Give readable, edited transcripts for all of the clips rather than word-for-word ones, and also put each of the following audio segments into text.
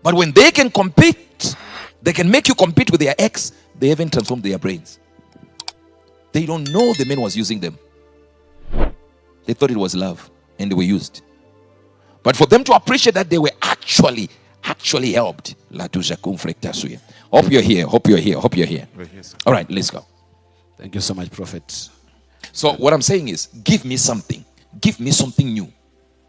But when they can compete, they can make you compete with their ex, they haven't transformed their brains. They don't know the man was using them. They thought it was love and they were used. But for them to appreciate that they were actually helped. Hope you're here. Hope you're here. Hope you're here. All right, let's go. Thank you so much, Prophet. So what I'm saying is, give me something. Give me something new.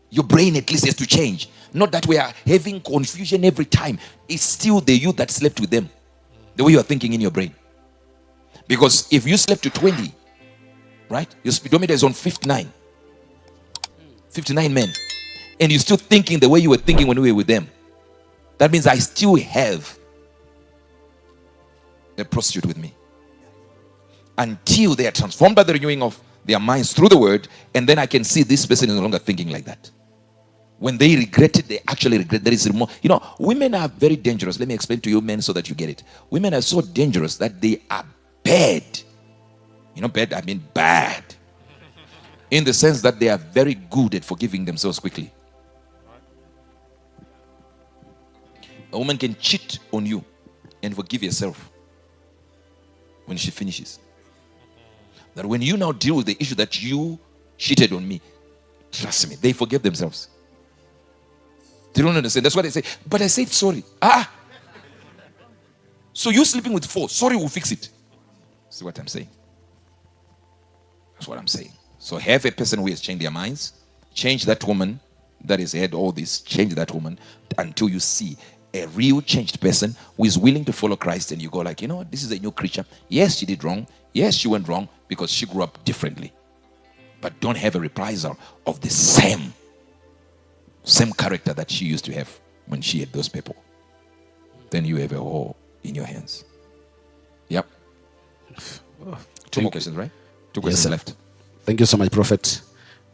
Your brain at least has to change. Not that we are having confusion every time. It's still the you that slept with them. The way you are thinking in your brain. Because if you slept to 20, right? Your speedometer is on 59. 59 men. And you're still thinking the way you were thinking when we were with them. That means I still have a prostitute with me. Until they are transformed by the renewing of their minds through the word, and then I can see this person is no longer thinking like that. When they regret it, they actually regret. There is more. You know, women are very dangerous. Let me explain to you men so that you get it. Women are so dangerous that they are bad. You know, bad, I mean bad. In the sense that they are very good at forgiving themselves quickly. A woman can cheat on you and forgive yourself when she finishes. That when you now deal with the issue that you cheated on me, trust me, they forgive themselves. They don't understand. That's what they say. But I said sorry. So you sleeping with 4. Sorry, we'll fix it. See what I'm saying? That's what I'm saying. So have a person who has changed their minds. Change that woman that has had all this. Change that woman until you see a real changed person who is willing to follow Christ, and you go like, you know what, this is a new creature. Yes, she did wrong. Yes, she went wrong because she grew up differently. But don't have a reprisal of the same character that she used to have when she had those people. Then you have a whore in your hands. Yep. 2 more questions, right? 2 questions left. Thank you so much, Prophet.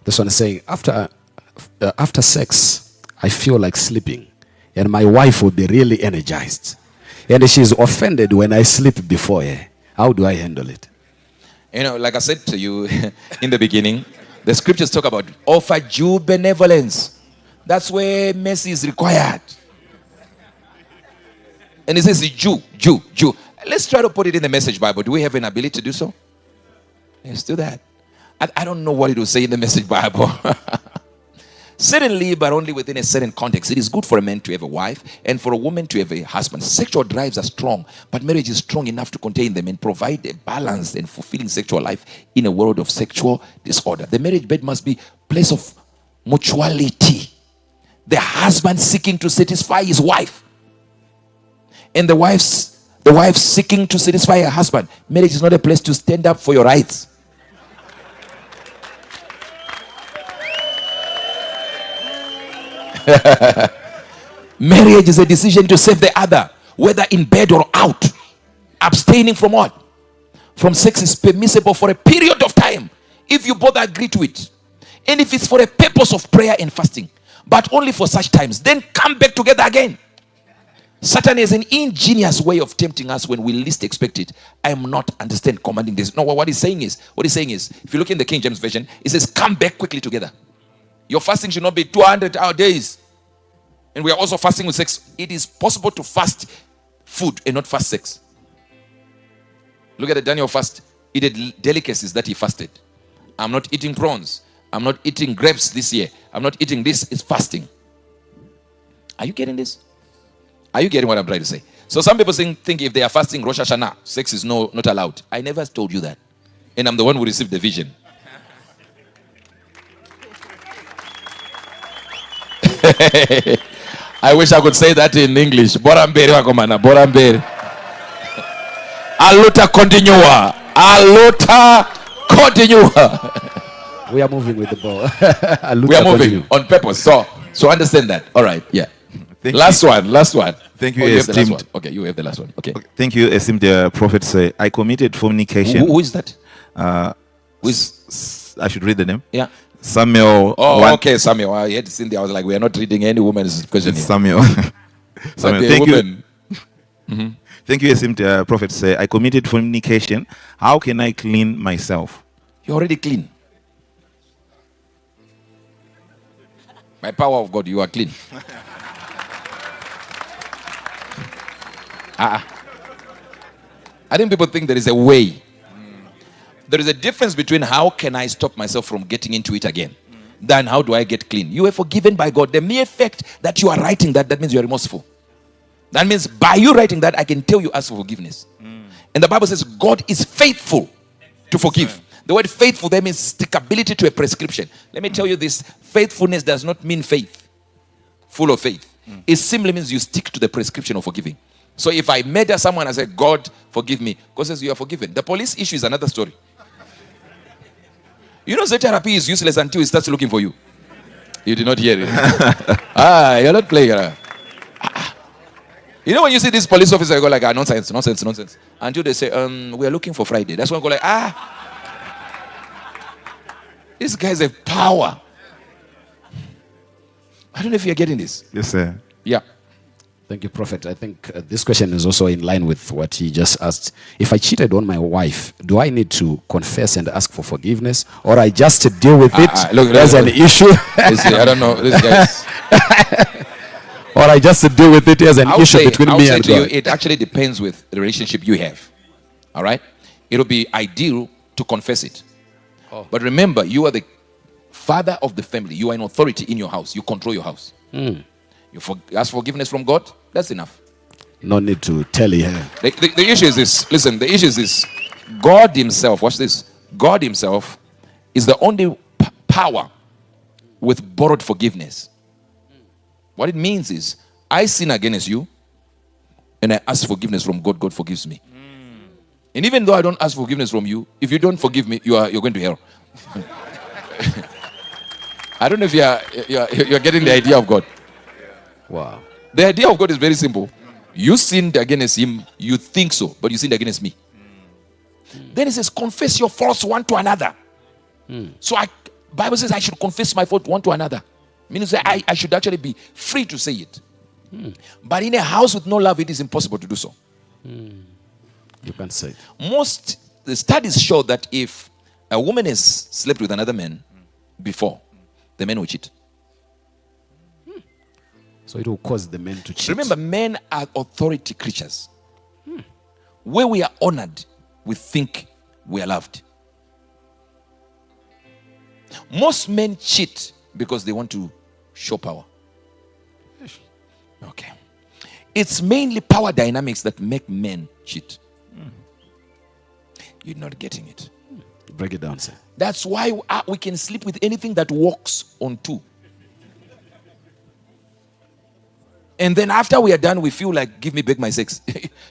This one is saying, after sex, I feel like sleeping. And my wife will be really energized. And she's offended when I sleep before her. How do I handle it? You know, like I said to you in the beginning, the scriptures talk about offer due benevolence. That's where mercy is required. And it says Jew. Let's try to put it in the Message Bible. Do we have an ability to do so? Let's do that. I don't know what it will say in the Message Bible. Certainly, but only within a certain context. It is good for a man to have a wife and for a woman to have a husband. Sexual drives are strong, but marriage is strong enough to contain them and provide a balanced and fulfilling sexual life in a world of sexual disorder. The marriage bed must be a place of mutuality. The husband seeking to satisfy his wife, and the wife seeking to satisfy her husband. Marriage is not a place to stand up for your rights. Marriage is a decision to save the other, whether in bed or out. Abstaining from what? From sex is permissible for a period of time if you both agree to it, and if it's for a purpose of prayer and fasting, but only for such times. Then come back together again. Satan is an ingenious way of tempting us when we least expect it. I am not understand commanding this. No, what he's saying is, if you look in the King James Version, it says come back quickly together. Your fasting should not be 200-hour days. And we are also fasting with sex. It is possible to fast food and not fast sex. Look at the Daniel fast. He did delicacies that he fasted. I'm not eating prawns. I'm not eating grapes this year. I'm not eating this. It's fasting. Are you getting this? Are you getting what I'm trying to say? So some people think if they are fasting Rosh Hashanah, sex is not allowed. I never told you that. And I'm the one who received the vision. I wish I could say that in English. Borambere wakomana, borambere. Aluta continua. We are moving with the ball. We are moving on purpose. So understand that. All right. Yeah. Last one. Thank you, you have the last esteemed. one. Okay, you have the last one. Okay. Thank you, esteemed Prophet. Say, I committed fornication. Who is that? Who is? I should read the name. Yeah. Samuel. Okay, Samuel. I had seen there. I was like, we are not reading any woman's question here. Samuel. Samuel. Thank woman. you. Thank you, esteemed Prophet. Say, I committed fornication. How can I clean myself? You're already clean. By power of God, you are clean. I think people think there is a way. There is a difference between how can I stop myself from getting into it again, than how do I get clean. You were forgiven by God. The mere fact that you are writing that means you are remorseful. That means by you writing that, I can tell you ask for forgiveness. And the Bible says God is faithful to forgive. The word faithful there means stickability to a prescription. Let me tell you this, faithfulness does not mean faith, full of faith. It simply means you stick to the prescription of forgiving. So if I murder someone and say, God, forgive me, God says you are forgiven. The police issue is another story. You know, therapy is useless until he starts looking for you. You did not hear it. You're not playing. You know when you see this police officer, you go like, nonsense. Until they say, we are looking for Friday. That's when you go like, these guys have power. I don't know if you're getting this. Yes, sir. Yeah. Thank you, Prophet. I think this question is also in line with what he just asked. If I cheated on my wife, do I need to confess and ask for forgiveness? Or I just deal with it as an issue? I don't know. This guy's... Or I just deal with it as an issue between me and God? It actually depends with the relationship you have. All right? It'll be ideal to confess it. But remember, you are the father of the family. You are an authority in your house. You control your house. You ask forgiveness from God, that's enough. No need to tell you. The issue is this. Listen, the issue is this. God himself, watch this. God himself is the only power with borrowed forgiveness. What it means is, I sin against you, and I ask forgiveness from God. God forgives me. And even though I don't ask forgiveness from you, if you don't forgive me, you're going to hell. I don't know if you're getting the idea of God. Wow. The idea of God is very simple. You sinned against him, you think so, but you sinned against me. Then it says, confess your faults one to another. So Bible says I should confess my fault one to another. Meaning that I should actually be free to say it. But in a house with no love, it is impossible to do so. You can't say it. Most the studies show that if a woman has slept with another man before, the man will cheat. So it will cause the men to cheat. Remember, men are authority creatures. Where we are honored, we think we are loved. Most men cheat because they want to show power. Okay. It's mainly power dynamics that make men cheat. You're not getting it. Break it down, sir. That's why we can sleep with anything that walks on two. And then after we are done, we feel like, give me back my sex.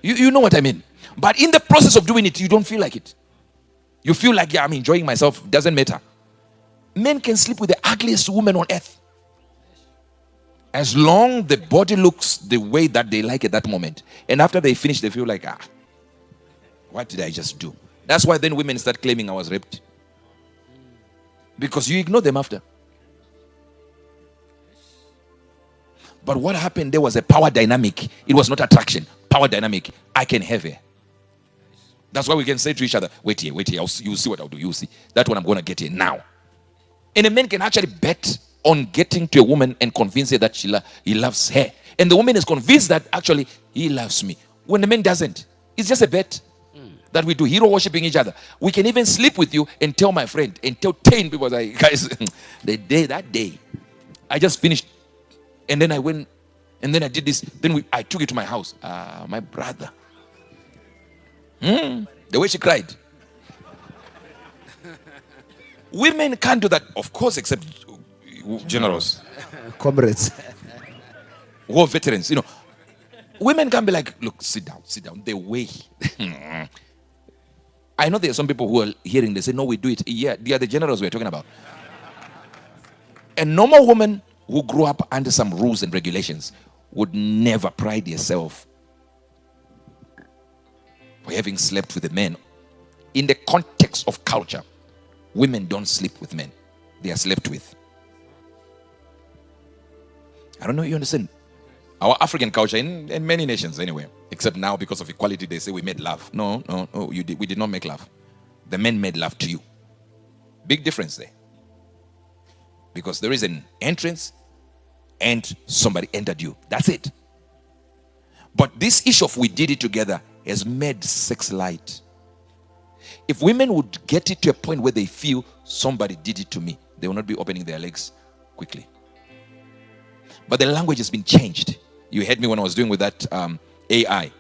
You know what I mean? But in the process of doing it, you don't feel like it. You feel like, yeah, I'm enjoying myself. Doesn't matter. Men can sleep with the ugliest woman on earth. As long the body looks the way that they like at that moment. And after they finish, they feel like, what did I just do? That's why then women start claiming I was raped. Because you ignore them after. But what happened there was a power dynamic. It was not attraction. Power dynamic. I can have her. That's why we can say to each other, wait here. You'll see what I'll do. You'll see. That one I'm going to get here now. And a man can actually bet on getting to a woman and convince her that he loves her. And the woman is convinced that actually he loves me. When the man doesn't, it's just a bet that we do, hero worshipping each other. We can even sleep with you and tell my friend and tell 10 people, like, guys, that day, I just finished. And then I went, and then I did this. Then I took it to my house. My brother. The way she cried. Women can't do that, of course, except generals. Comrades. War veterans, Women can be like, look, sit down. The way. I know there are some people who are hearing, they say, no, we do it. Yeah, they are the generals we're talking about. A normal woman who grew up under some rules and regulations would never pride herself for having slept with a man. In the context of culture, women don't sleep with men. They are slept with. I don't know if you understand. Our African culture, in many nations anyway, except now because of equality, they say we made love. No, we did not make love. The men made love to you. Big difference there. Because there is an entrance and somebody entered you. That's it. But this issue of we did it together has made sex light. If women would get it to a point where they feel somebody did it to me, they will not be opening their legs quickly. But the language has been changed. You heard me when I was doing with that AI,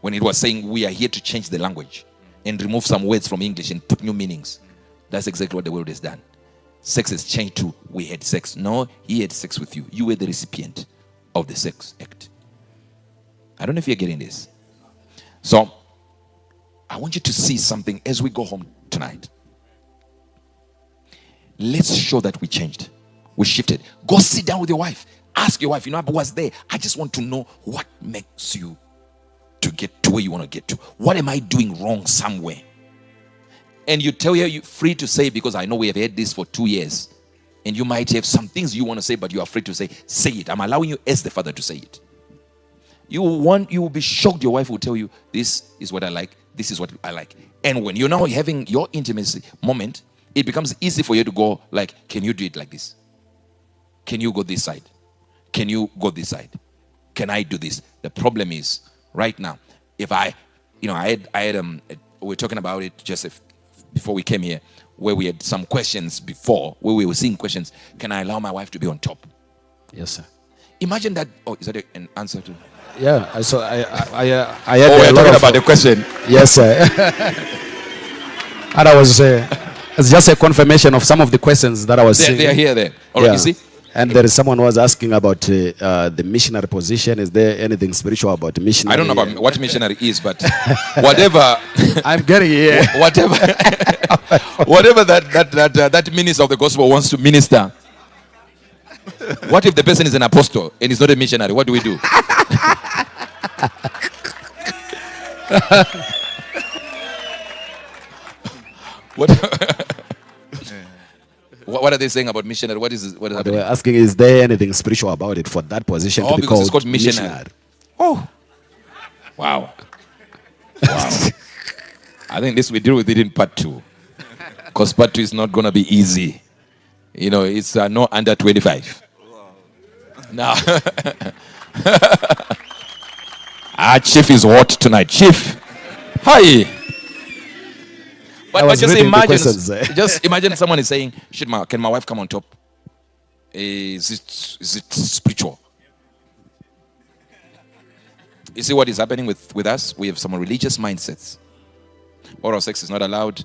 when it was saying we are here to change the language and remove some words from English and put new meanings. That's exactly what the world has done. Sex has changed to we had sex. No, he had sex with you. You were the recipient of the sex act. I don't know if you're getting this. So, I want you to see something as we go home tonight. Let's show that we changed. We shifted. Go sit down with your wife. Ask your wife, I was there. I just want to know what makes you to get to where you want to get to. What am I doing wrong somewhere? And you tell her you're free to say, because I know we have had this for 2 years. And you might have some things you want to say, but you're afraid to say it. I'm allowing you as the father to say it. You will be shocked. Your wife will tell you, this is what I like. This is what I like. And when you're now having your intimacy moment, it becomes easy for you to go like, can you do it like this? Can you go this side? Can you go this side? Can I do this? The problem is right now, if we were talking about it just before we came here, where we had some questions before, where we were seeing questions. Can I allow my wife to be on top? Yes, sir. Imagine that. Oh, is that an answer to? Yeah, I saw. I had we're talking about the question. Yes, sir. And I was it's just a confirmation of some of the questions that I was seeing. They are here there. All right, you see? And there is someone who was asking about the missionary position. Is there anything spiritual about missionary? I don't know about what missionary is, but whatever. I'm getting here. Whatever that minister of the gospel wants to minister. What if the person is an apostle and is not a missionary? What do we do? What are they saying about missionary? What is happening? They were asking, is there anything spiritual about it for that position to be because it's called called missionary. Oh, wow. I think this we deal with it in part 2, because part 2 is not going to be easy. It's no under 25. Now, Chief is hot tonight. Chief, hi. But just imagine someone is saying, can my wife come on top? Is it spiritual? You see what is happening with us? We have some religious mindsets. Oral sex is not allowed.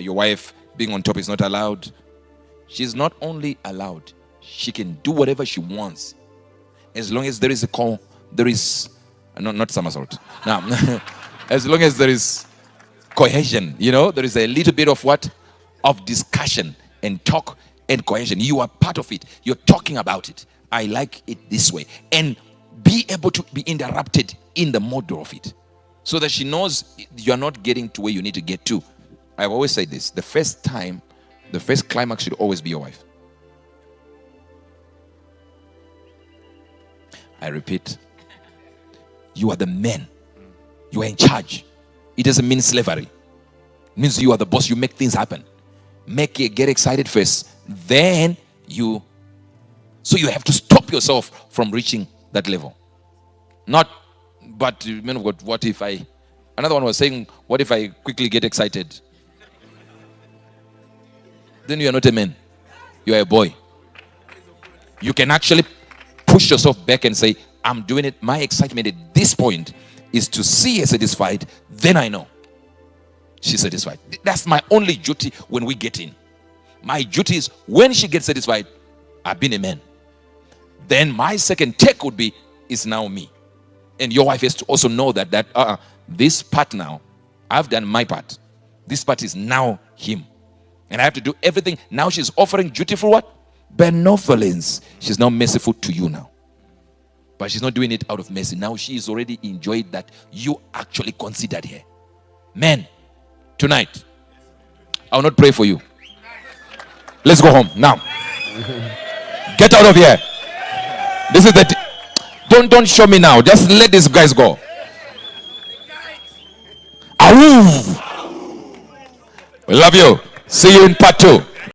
Your wife being on top is not allowed. She's not only allowed, she can do whatever she wants, as long as there is not somersault. Now, as long as there is cohesion, there is a little bit of of discussion and talk and cohesion. You are part of it. You're talking about it. I like it this way, and be able to be interrupted in the model of it, so that she knows you're not getting to where you need to get to. I've always said this: the first climax should always be your wife. I repeat, you are the man. You are in charge. It doesn't mean slavery. It means you are the boss. You make things happen. Get excited first. Then so you have to stop yourself from reaching that level. But man of God, what if another one was saying, what if I quickly get excited? Then you are not a man. You are a boy. You can actually push yourself back and say, I'm doing it. My excitement at this point is to see her satisfied. Then I know she's satisfied. That's my only duty when we get in. My duty is when she gets satisfied, I've been a man. Then my second take would be, it's now me. And your wife has to also know that this part now, I've done my part. This part is now him. And I have to do everything. Now she's offering dutiful what? Benevolence. She's now merciful to you now. But she's not doing it out of mercy. Now she's already enjoyed that you actually considered her. Men, tonight, I will not pray for you. Let's go home now. Get out of here. This is don't show me now. Just let these guys go. Awoo. We love you. See you in part 2.